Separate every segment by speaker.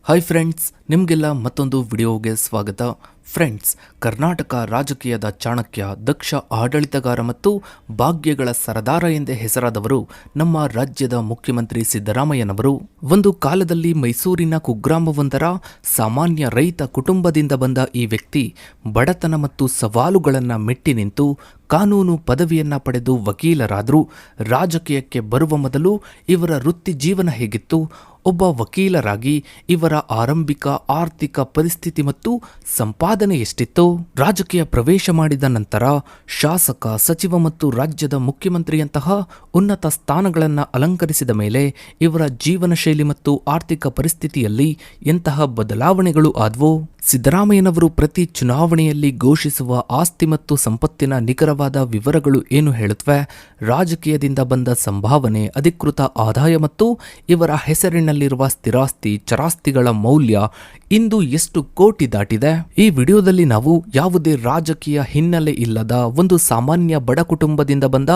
Speaker 1: Hi friends, ನಿಮಗೆಲ್ಲ ಮತ್ತೊಂದು ವಿಡಿಯೋಗೆ ಸ್ವಾಗತ. ಫ್ರೆಂಡ್ಸ್, ಕರ್ನಾಟಕ ರಾಜಕೀಯದ ಚಾಣಕ್ಯ, ದಕ್ಷ ಆಡಳಿತಗಾರ ಮತ್ತು ಭಾಗ್ಯಗಳ ಸರದಾರ ಎಂದೇ ಹೆಸರಾದವರು ನಮ್ಮ ರಾಜ್ಯದ ಮುಖ್ಯಮಂತ್ರಿ ಸಿದ್ದರಾಮಯ್ಯನವರು. ಒಂದು ಕಾಲದಲ್ಲಿ ಮೈಸೂರಿನ ಕುಗ್ರಾಮವೊಂದರ ಸಾಮಾನ್ಯ ರೈತ ಕುಟುಂಬದಿಂದ ಬಂದ ಈ ವ್ಯಕ್ತಿ ಬಡತನ ಮತ್ತು ಸವಾಲುಗಳನ್ನು ಮೆಟ್ಟಿ ನಿಂತು ಕಾನೂನು ಪದವಿಯನ್ನ ಪಡೆದು ವಕೀಲರಾದರು. ರಾಜಕೀಯಕ್ಕೆ ಬರುವ ಮೊದಲು ಇವರ ವೃತ್ತಿ ಜೀವನ ಹೇಗಿತ್ತು, ಒಬ್ಬ ವಕೀಲರಾಗಿ ಇವರ ಆರಂಭಿಕ ಆರ್ಥಿಕ ಪರಿಸ್ಥಿತಿ ಮತ್ತು ಸಂಪಾದನೆ ಎಷ್ಟಿತ್ತು, ರಾಜಕೀಯ ಪ್ರವೇಶ ಮಾಡಿದ ನಂತರ ಶಾಸಕ, ಸಚಿವ ಮತ್ತು ರಾಜ್ಯದ ಮುಖ್ಯಮಂತ್ರಿಯಂತಹ ಉನ್ನತ ಸ್ಥಾನಗಳನ್ನು ಅಲಂಕರಿಸಿದ ಮೇಲೆ ಇವರ ಜೀವನ ಶೈಲಿ ಮತ್ತು ಆರ್ಥಿಕ ಪರಿಸ್ಥಿತಿಯಲ್ಲಿ ಎಂತಹ ಬದಲಾವಣೆಗಳು ಆದವು. ಸಿದ್ದರಾಮಯ್ಯನವರು ಪ್ರತಿ ಚುನಾವಣೆಯಲ್ಲಿ ಘೋಷಿಸುವ ಆಸ್ತಿ ಮತ್ತು ಸಂಪತ್ತಿನ ನಿಖರವಾದ ವಿವರಗಳು ಏನು ಹೇಳುತ್ತವೆ? ರಾಜಕೀಯದಿಂದ ಬಂದ ಸಂಭಾವನೆ, ಅಧಿಕೃತ ಆದಾಯ ಮತ್ತು ಇವರ ಹೆಸರಿನಲ್ಲಿರುವ ಸ್ಥಿರಾಸ್ತಿ, ಚರಾಸ್ತಿಗಳ ಮೌಲ್ಯ ಇಂದು ಎಷ್ಟು ಕೋಟಿ ದಾಟಿದೆ? ಈ ವಿಡಿಯೋದಲ್ಲಿ ನಾವು ಯಾವುದೇ ರಾಜಕೀಯ ಹಿನ್ನೆಲೆ ಇಲ್ಲದ ಒಂದು ಸಾಮಾನ್ಯ ಬಡ ಕುಟುಂಬದಿಂದ ಬಂದ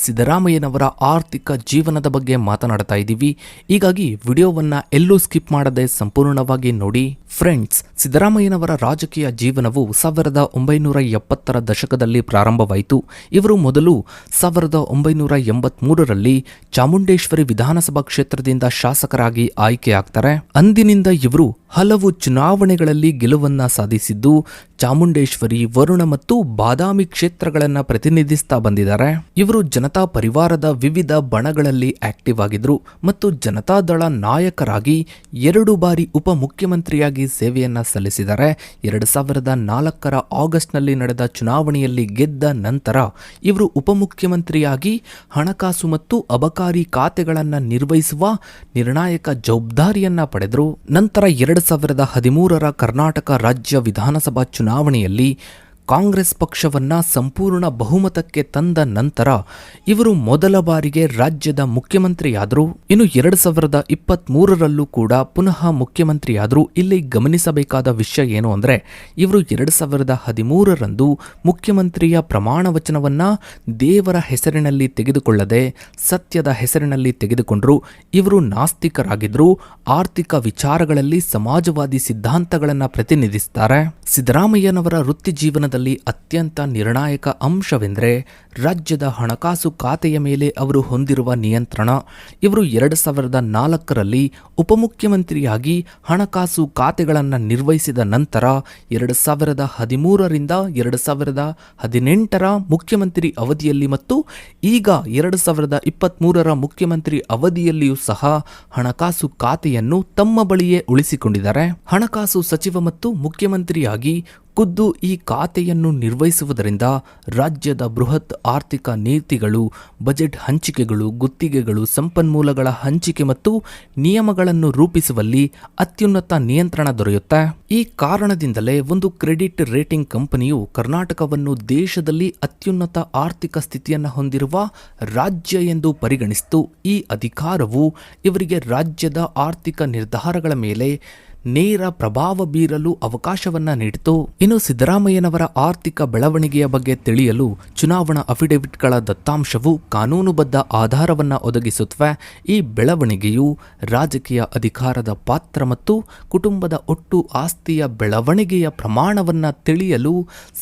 Speaker 1: ಸಿದ್ದರಾಮಯ್ಯನವರ ಆರ್ಥಿಕ ಜೀವನದ ಬಗ್ಗೆ ಮಾತನಾಡ್ತಾ ಇದ್ದೀವಿ. ಹೀಗಾಗಿ ವಿಡಿಯೋವನ್ನ ಎಲ್ಲೂ ಸ್ಕಿಪ್ ಮಾಡದೆ ಸಂಪೂರ್ಣವಾಗಿ ನೋಡಿ. ಫ್ರೆಂಡ್ಸ್, ಸಿದ್ದರಾಮಯ್ಯನವರ ರಾಜಕೀಯ ಜೀವನವು 1970ರ ದಶಕದಲ್ಲಿ ಪ್ರಾರಂಭವಾಯಿತು. ಇವರು ಮೊದಲು 1983ರಲ್ಲಿ ಚಾಮುಂಡೇಶ್ವರಿ ವಿಧಾನಸಭಾ ಕ್ಷೇತ್ರದಿಂದ ಶಾಸಕರಾಗಿ ಆಯ್ಕೆಯಾಗ್ತಾರೆ. ಅಂದಿನಿಂದ ಇವರು ಹಲವು ಚುನಾವಣೆಗಳಲ್ಲಿ ಗೆಲುವನ್ನ ಸಾಧಿಸಿದ್ದು ಚಾಮುಂಡೇಶ್ವರಿ, ವರುಣ ಮತ್ತು ಬಾದಾಮಿ ಕ್ಷೇತ್ರಗಳನ್ನು ಪ್ರತಿನಿಧಿಸ್ತಾ ಬಂದಿದ್ದಾರೆ. ಇವರು ಜನತಾ ಪರಿವಾರದ ವಿವಿಧ ಬಣಗಳಲ್ಲಿ ಆಕ್ಟಿವ್ ಆಗಿದ್ರು ಮತ್ತು ಜನತಾದಳ ನಾಯಕರಾಗಿ 2 ಬಾರಿ ಉಪಮುಖ್ಯಮಂತ್ರಿಯಾಗಿ ಸೇವೆಯನ್ನ ಸಲ್ಲಿಸಿದ್ದಾರೆ. 2004ರ ಆಗಸ್ಟ್ನಲ್ಲಿ ನಡೆದ ಚುನಾವಣೆಯಲ್ಲಿ ಗೆದ್ದ ನಂತರ ಇವರು ಉಪಮುಖ್ಯಮಂತ್ರಿಯಾಗಿ ಹಣಕಾಸು ಮತ್ತು ಅಬಕಾರಿ ಖಾತೆಗಳನ್ನು ನಿರ್ವಹಿಸುವ ನಿರ್ಣಾಯಕ ಜವಾಬ್ದಾರಿಯನ್ನ ಪಡೆದರು. ನಂತರ 2013ರ ಕರ್ನಾಟಕ ರಾಜ್ಯ ವಿಧಾನಸಭಾ ಚುನಾವಣೆಯಲ್ಲಿ ಕಾಂಗ್ರೆಸ್ ಪಕ್ಷವನ್ನ ಸಂಪೂರ್ಣ ಬಹುಮತಕ್ಕೆ ತಂದ ನಂತರ ಇವರು ಮೊದಲ ಬಾರಿಗೆ ರಾಜ್ಯದ ಮುಖ್ಯಮಂತ್ರಿಯಾದರು. ಇನ್ನು 2023ರಲ್ಲೂ ಕೂಡ ಪುನಃ ಮುಖ್ಯಮಂತ್ರಿಯಾದರು. ಇಲ್ಲಿ ಗಮನಿಸಬೇಕಾದ ವಿಷಯ ಏನು ಅಂದರೆ, ಇವರು 2013ರಂದು ಮುಖ್ಯಮಂತ್ರಿಯ ಪ್ರಮಾಣ ವಚನವನ್ನ ದೇವರ ಹೆಸರಿನಲ್ಲಿ ತೆಗೆದುಕೊಳ್ಳದೆ ಸತ್ಯದ ಹೆಸರಿನಲ್ಲಿ ತೆಗೆದುಕೊಂಡರು. ಇವರು ನಾಸ್ತಿಕರಾಗಿದ್ರು. ಆರ್ಥಿಕ ವಿಚಾರಗಳಲ್ಲಿ ಸಮಾಜವಾದಿ ಸಿದ್ಧಾಂತಗಳನ್ನು ಪ್ರತಿನಿಧಿಸುತ್ತಾರೆ. ಸಿದ್ದರಾಮಯ್ಯನವರ ವೃತ್ತಿ ಜೀವನದಲ್ಲಿ ಅತ್ಯಂತ ನಿರ್ಣಾಯಕ ಅಂಶವೆಂದರೆ ರಾಜ್ಯದ ಹಣಕಾಸು ಖಾತೆಯ ಮೇಲೆ ಅವರು ಹೊಂದಿರುವ ನಿಯಂತ್ರಣ. ಇವರು 2004ರಲ್ಲಿ ಉಪಮುಖ್ಯಮಂತ್ರಿಯಾಗಿ ಹಣಕಾಸು ಖಾತೆಗಳನ್ನು ನಿರ್ವಹಿಸಿದ ನಂತರ 2013ರಿಂದ 2018ರ ಮುಖ್ಯಮಂತ್ರಿ ಅವಧಿಯಲ್ಲಿ ಮತ್ತು ಈಗ 2023ರ ಮುಖ್ಯಮಂತ್ರಿ ಅವಧಿಯಲ್ಲಿಯೂ ಸಹ ಹಣಕಾಸು ಖಾತೆಯನ್ನು ತಮ್ಮ ಬಳಿಯೇ ಉಳಿಸಿಕೊಂಡಿದ್ದಾರೆ. ಹಣಕಾಸು ಸಚಿವ ಮತ್ತು ಮುಖ್ಯಮಂತ್ರಿಯಾಗಿ ಖುದ್ದು ಈ ಖಾತೆಯನ್ನು ನಿರ್ವಹಿಸುವುದರಿಂದ ರಾಜ್ಯದ ಬೃಹತ್ ಆರ್ಥಿಕ ನೀತಿಗಳು, ಬಜೆಟ್ ಹಂಚಿಕೆಗಳು, ಗುತ್ತಿಗೆಗಳು, ಸಂಪನ್ಮೂಲಗಳ ಹಂಚಿಕೆ ಮತ್ತು ನಿಯಮಗಳನ್ನು ರೂಪಿಸುವಲ್ಲಿ ಅತ್ಯುನ್ನತ ನಿಯಂತ್ರಣ ದೊರೆಯುತ್ತೆ. ಈ ಕಾರಣದಿಂದಲೇ ಒಂದು ಕ್ರೆಡಿಟ್ ರೇಟಿಂಗ್ ಕಂಪನಿಯು ಕರ್ನಾಟಕವನ್ನು ದೇಶದಲ್ಲಿ ಅತ್ಯುನ್ನತ ಆರ್ಥಿಕ ಸ್ಥಿತಿಯನ್ನು ಹೊಂದಿರುವ ರಾಜ್ಯ ಎಂದು ಪರಿಗಣಿಸಿತು. ಈ ಅಧಿಕಾರವು ಇವರಿಗೆ ರಾಜ್ಯದ ಆರ್ಥಿಕ ನಿರ್ಧಾರಗಳ ಮೇಲೆ ನೇರ ಪ್ರಭಾವ ಬೀರಲು ಅವಕಾಶವನ್ನ ನೀಡಿತು. ಇನ್ನು ಸಿದ್ದರಾಮಯ್ಯನವರ ಆರ್ಥಿಕ ಬೆಳವಣಿಗೆಯ ಬಗ್ಗೆ ತಿಳಿಯಲು ಚುನಾವಣಾ ಅಫಿಡವಿಟ್ಗಳ ದತ್ತಾಂಶವು ಕಾನೂನುಬದ್ಧ ಆಧಾರವನ್ನ ಒದಗಿಸುತ್ತವೆ. ಈ ಬೆಳವಣಿಗೆಯು ರಾಜಕೀಯ ಅಧಿಕಾರದ ಪಾತ್ರ ಮತ್ತು ಕುಟುಂಬದ ಒಟ್ಟು ಆಸ್ತಿಯ ಬೆಳವಣಿಗೆಯ ಪ್ರಮಾಣವನ್ನ ತಿಳಿಯಲು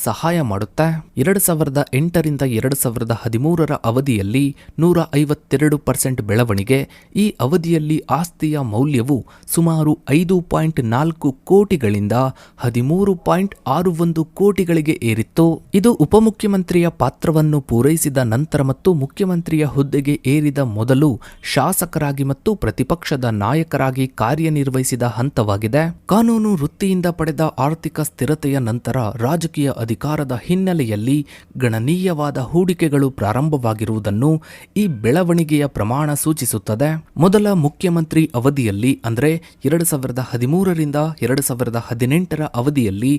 Speaker 1: ಸಹಾಯ ಮಾಡುತ್ತೆ. 2008ರಿಂದ 2013ರ ಅವಧಿಯಲ್ಲಿ 152% ಬೆಳವಣಿಗೆ. ಈ ಅವಧಿಯಲ್ಲಿ ಆಸ್ತಿಯ ಮೌಲ್ಯವು ಸುಮಾರು 5.4 ಕೋಟಿಗಳಿಂದ 13.61 ಕೋಟಿಗಳಿಗೆ ಏರಿತ್ತು. ಇದು ಉಪಮುಖ್ಯಮಂತ್ರಿಯ ಪಾತ್ರವನ್ನು ಪೂರೈಸಿದ ನಂತರ ಮತ್ತು ಮುಖ್ಯಮಂತ್ರಿಯ ಹುದ್ದೆಗೆ ಏರಿದ ಮೊದಲು ಶಾಸಕರಾಗಿ ಮತ್ತು ಪ್ರತಿಪಕ್ಷದ ನಾಯಕರಾಗಿ ಕಾರ್ಯನಿರ್ವಹಿಸಿದ ಹಂತವಾಗಿದೆ. ಕಾನೂನು ವೃತ್ತಿಯಿಂದ ಪಡೆದ ಆರ್ಥಿಕ ಸ್ಥಿರತೆಯ ನಂತರ ರಾಜಕೀಯ ಅಧಿಕಾರದ ಹಿನ್ನೆಲೆಯಲ್ಲಿ ಗಣನೀಯವಾದ ಹೂಡಿಕೆಗಳು ಪ್ರಾರಂಭವಾಗಿರುವುದನ್ನು ಈ ಬೆಳವಣಿಗೆಯ ಪ್ರಮಾಣ ಸೂಚಿಸುತ್ತದೆ. ಮೊದಲ ಮುಖ್ಯಮಂತ್ರಿ ಅವಧಿಯಲ್ಲಿ ಅಂದರೆ 2013ರಿಂದ 2018ರ ಅವಧಿಯಲ್ಲಿ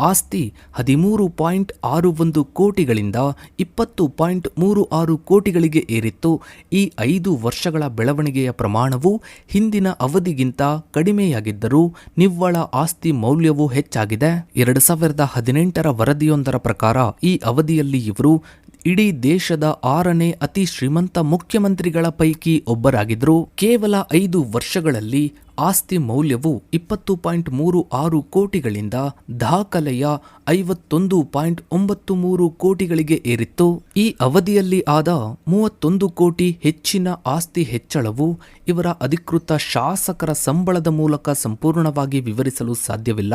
Speaker 1: ಆಸ್ತಿ 13.61 ಕೋಟಿಗಳಿಂದ 20.36 ಕೋಟಿಗಳಿಗೆ ಏರಿತ್ತು. ಈ 5 ವರ್ಷಗಳ ಬೆಳವಣಿಗೆಯ ಪ್ರಮಾಣವು ಹಿಂದಿನ ಅವಧಿಗಿಂತ ಕಡಿಮೆಯಾಗಿದ್ದರೂ ನಿವ್ವಳ ಆಸ್ತಿ ಮೌಲ್ಯವು ಹೆಚ್ಚಾಗಿದೆ. 2018ರ ವರದಿಯೊಂದರ ಪ್ರಕಾರ ಈ ಅವಧಿಯಲ್ಲಿ ಇವರು ಇಡೀ ದೇಶದ 6ನೇ ಅತಿ ಶ್ರೀಮಂತ ಮುಖ್ಯಮಂತ್ರಿಗಳ ಪೈಕಿ ಒಬ್ಬರಾಗಿದ್ದರು. ಕೇವಲ 5 ವರ್ಷಗಳಲ್ಲಿ ಆಸ್ತಿ ಮೌಲ್ಯವು 20.36 ಕೋಟಿಗಳಿಂದ ದಾಖಲೆಯ 51.93 ಕೋಟಿಗಳಿಗೆ ಏರಿತ್ತು. ಈ ಅವಧಿಯಲ್ಲಿ ಆದ 31 ಕೋಟಿ ಹೆಚ್ಚಿನ ಆಸ್ತಿ ಹೆಚ್ಚಳವು ಇವರ ಅಧಿಕೃತ ಶಾಸಕರ ಸಂಬಳದ ಮೂಲಕ ಸಂಪೂರ್ಣವಾಗಿ ವಿವರಿಸಲು ಸಾಧ್ಯವಿಲ್ಲ.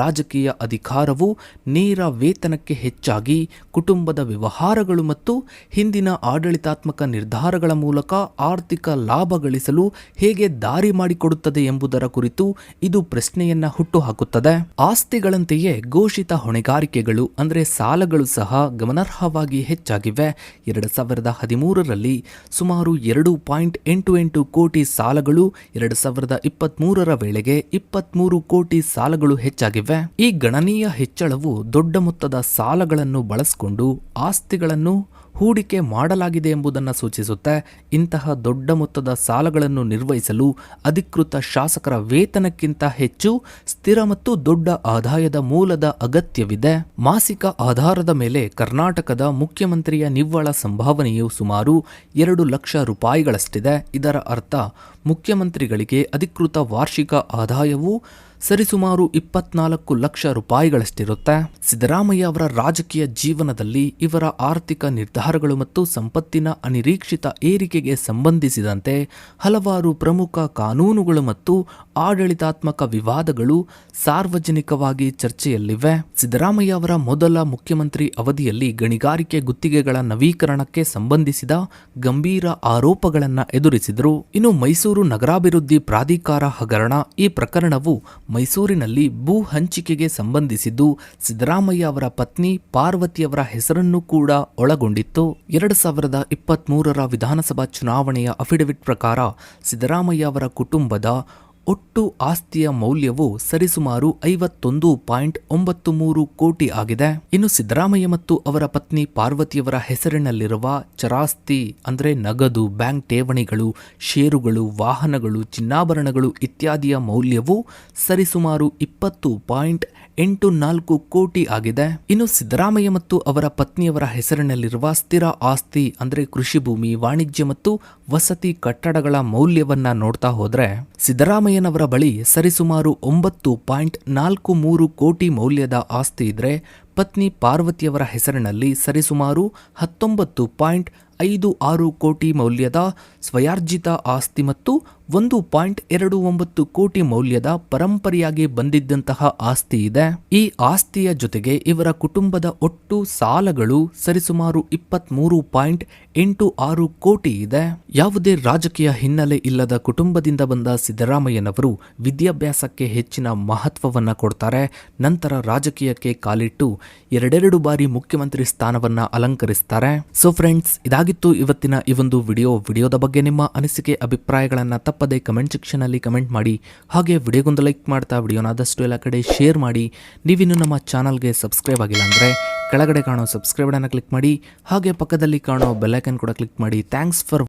Speaker 1: ರಾಜಕೀಯ ಅಧಿಕಾರವು ನೇರ ವೇತನಕ್ಕೆ ಹೆಚ್ಚಾಗಿ ಕುಟುಂಬದ ವ್ಯವಹಾರಗಳು ಮತ್ತು ಹಿಂದಿನ ಆಡಳಿತಾತ್ಮಕ ನಿರ್ಧಾರಗಳ ಮೂಲಕ ಆರ್ಥಿಕ ಲಾಭ ಗಳಿಸಲು ಹೇಗೆ ದಾರಿ ಮಾಡಿಕೊಡುತ್ತದೆ ಎಂಬುದರ ಕುರಿತು ಇದು ಪ್ರಶ್ನೆಯನ್ನ ಹುಟ್ಟುಹಾಕುತ್ತದೆ. ಆಸ್ತಿಗಳಂತೆಯೇ ಘೋಷಿತ ಹೊಣೆಗಾರಿಕೆಗಳು ಅಂದರೆ ಸಾಲಗಳು ಸಹ ಗಮನಾರ್ಹವಾಗಿ ಹೆಚ್ಚಾಗಿವೆ. 2013ರಲ್ಲಿ ಸುಮಾರು 2.88 ಕೋಟಿ ಸಾಲಗಳು 2023ರ ವೇಳೆಗೆ 23 ಕೋಟಿ ಸಾಲಗಳು ಹೆಚ್ಚಾಗಿವೆ. ಈ ಗಣನೀಯ ಹೆಚ್ಚಳವು ದೊಡ್ಡ ಮೊತ್ತದ ಸಾಲಗಳನ್ನು ಬಳಸಿಕೊಂಡು ಆಸ್ತಿಗಳನ್ನು ಹೂಡಿಕೆ ಮಾಡಲಾಗಿದೆ ಎಂಬುದನ್ನು ಸೂಚಿಸುತ್ತೆ. ಇಂತಹ ದೊಡ್ಡ ಮೊತ್ತದ ಸಾಲಗಳನ್ನು ನಿರ್ವಹಿಸಲು ಅಧಿಕೃತ ಶಾಸಕರ ವೇತನಕ್ಕಿಂತ ಹೆಚ್ಚು ಸ್ಥಿರ ಮತ್ತು ದೊಡ್ಡ ಆದಾಯದ ಮೂಲದ ಅಗತ್ಯವಿದೆ. ಮಾಸಿಕ ಆಧಾರದ ಮೇಲೆ ಕರ್ನಾಟಕದ ಮುಖ್ಯಮಂತ್ರಿಯ ನಿವ್ವಳ ಸಂಭಾವನೆಯು ಸುಮಾರು 2 ಲಕ್ಷ ರೂಪಾಯಿಗಳಷ್ಟಿದೆ. ಇದರ ಅರ್ಥ ಮುಖ್ಯಮಂತ್ರಿಗಳಿಗೆ ಅಧಿಕೃತ ವಾರ್ಷಿಕ ಆದಾಯವು ಸರಿಸುಮಾರು 24 ಲಕ್ಷ ರೂಪಾಯಿಗಳಷ್ಟಿರುತ್ತೆ. ಸಿದ್ದರಾಮಯ್ಯ ಅವರ ರಾಜಕೀಯ ಜೀವನದಲ್ಲಿ ಇವರ ಆರ್ಥಿಕ ನಿರ್ಧಾರಗಳು ಮತ್ತು ಸಂಪತ್ತಿನ ಅನಿರೀಕ್ಷಿತ ಏರಿಕೆಗೆ ಸಂಬಂಧಿಸಿದಂತೆ ಹಲವಾರು ಪ್ರಮುಖ ಕಾನೂನುಗಳು ಮತ್ತು ಆಡಳಿತಾತ್ಮಕ ವಿವಾದಗಳು ಸಾರ್ವಜನಿಕವಾಗಿ ಚರ್ಚೆಯಲ್ಲಿವೆ. ಸಿದ್ದರಾಮಯ್ಯ ಅವರ ಮೊದಲ ಮುಖ್ಯಮಂತ್ರಿ ಅವಧಿಯಲ್ಲಿ ಗಣಿಗಾರಿಕೆ ಗುತ್ತಿಗೆಗಳ ನವೀಕರಣಕ್ಕೆ ಸಂಬಂಧಿಸಿದ ಗಂಭೀರ ಆರೋಪಗಳನ್ನು ಎದುರಿಸಿದರು. ಇನ್ನು ಮೈಸೂರು ನಗರಾಭಿವೃದ್ಧಿ ಪ್ರಾಧಿಕಾರ ಹಗರಣ, ಈ ಪ್ರಕರಣವು ಮೈಸೂರಿನಲ್ಲಿ ಭೂ ಹಂಚಿಕೆಗೆ ಸಂಬಂಧಿಸಿದ್ದು ಸಿದ್ದರಾಮಯ್ಯ ಅವರ ಪತ್ನಿ ಪಾರ್ವತಿಯವರ ಹೆಸರನ್ನು ಕೂಡ ಒಳಗೊಂಡಿತ್ತು. 2023ರ ವಿಧಾನಸಭಾ ಚುನಾವಣೆಯ ಅಫಿಡವಿಟ್ ಪ್ರಕಾರ ಸಿದ್ದರಾಮಯ್ಯ ಅವರ ಕುಟುಂಬದ ಒಟ್ಟು ಆಸ್ತಿಯ ಮೌಲ್ಯವು ಸರಿಸುಮಾರು 51.93 ಕೋಟಿ ಆಗಿದೆ. ಇನ್ನು ಸಿದ್ದರಾಮಯ್ಯ ಮತ್ತು ಅವರ ಪತ್ನಿ ಪಾರ್ವತಿಯವರ ಹೆಸರಿನಲ್ಲಿರುವ ಚರಾಸ್ತಿ ಅಂದರೆ ನಗದು, ಬ್ಯಾಂಕ್ ಠೇವಣಿಗಳು, ಷೇರುಗಳು, ವಾಹನಗಳು, ಚಿನ್ನಾಭರಣಗಳು ಇತ್ಯಾದಿಯ ಮೌಲ್ಯವು ಸರಿಸುಮಾರು 20.84 ಕೋಟಿ ಆಗಿದೆ. ಇನ್ನು ಸಿದ್ದರಾಮಯ್ಯ ಮತ್ತು ಅವರ ಪತ್ನಿಯವರ ಹೆಸರಿನಲ್ಲಿರುವ ಸ್ಥಿರ ಆಸ್ತಿ ಅಂದರೆ ಕೃಷಿ ಭೂಮಿ, ವಾಣಿಜ್ಯ ಮತ್ತು ವಸತಿ ಕಟ್ಟಡಗಳ ಮೌಲ್ಯವನ್ನ ನೋಡ್ತಾ ಹೋದ್ರೆ ಸಿದ್ದರಾಮಯ್ಯನವರ ಬಳಿ ಸರಿಸುಮಾರು 9.43 ಕೋಟಿ ಮೌಲ್ಯದ ಆಸ್ತಿ ಇದ್ರೆ ಪತ್ನಿ ಪಾರ್ವತಿಯವರ ಹೆಸರಿನಲ್ಲಿ ಸರಿಸುಮಾರು 19.56 ಕೋಟಿ ಮೌಲ್ಯದ ಸ್ವಯಾರ್ಜಿತ ಆಸ್ತಿ ಮತ್ತು 1.29 ಕೋಟಿ ಮೌಲ್ಯದ ಪರಂಪರೆಯಾಗಿ ಬಂದಿದ್ದಂತಹ ಆಸ್ತಿ ಇದೆ. ಈ ಆಸ್ತಿಯ ಜೊತೆಗೆ ಇವರ ಕುಟುಂಬದ ಒಟ್ಟು ಸಾಲಗಳು ಸರಿಸುಮಾರು 23.86 ಕೋಟಿ ಇದೆ. ಯಾವುದೇ ರಾಜಕೀಯ ಹಿನ್ನೆಲೆ ಇಲ್ಲದ ಕುಟುಂಬದಿಂದ ಬಂದ ಸಿದ್ದರಾಮಯ್ಯನವರು ವಿದ್ಯಾಭ್ಯಾಸಕ್ಕೆ ಹೆಚ್ಚಿನ ಮಹತ್ವವನ್ನ ಕೊಡ್ತಾರೆ. ನಂತರ ರಾಜಕೀಯಕ್ಕೆ ಕಾಲಿಟ್ಟು 2 ಬಾರಿ ಮುಖ್ಯಮಂತ್ರಿ ಸ್ಥಾನವನ್ನ ಅಲಂಕರಿಸ್ತಾರೆ. ಸೊ ಫ್ರೆಂಡ್ಸ್, ಇದಾಗಿತ್ತು ಇವತ್ತಿನ ಈ ಒಂದು ವಿಡಿಯೋದ ಬಗ್ಗೆ ನಿಮ್ಮ ಅನಿಸಿಕೆ ಅಭಿಪ್ರಾಯಗಳನ್ನ ತಪ್ಪದೆ ಕಮೆಂಟ್ ಸೆಕ್ಷನ್ ಅಲ್ಲಿ ಕಮೆಂಟ್ ಮಾಡಿ. ಹಾಗೆ ವಿಡಿಯೋಗೊಂದು ಲೈಕ್ ಮಾಡ್ತಾ ವಿಡಿಯೋನ ಆದಷ್ಟು ಎಲ್ಲ ಕಡೆ ಶೇರ್ ಮಾಡಿ. ನೀವಿನ್ನು ನಮ್ಮ ಚಾನಲ್ಗೆ ಸಬ್ಸ್ಕ್ರೈಬ್ ಆಗಿಲ್ಲ ಅಂದ್ರೆ ಕೆಳಗಡೆ ಕಾಣೋ ಸಬ್ಸ್ಕ್ರೈಬ್ ಅನ್ನು ಕ್ಲಿಕ್ ಮಾಡಿ. ಹಾಗೆ ಪಕ್ಕದಲ್ಲಿ ಕಾಣೋ ಬೆಲ್ ಐಕಾನ್ ಕೂಡ ಕ್ಲಿಕ್ ಮಾಡಿ. Thanks for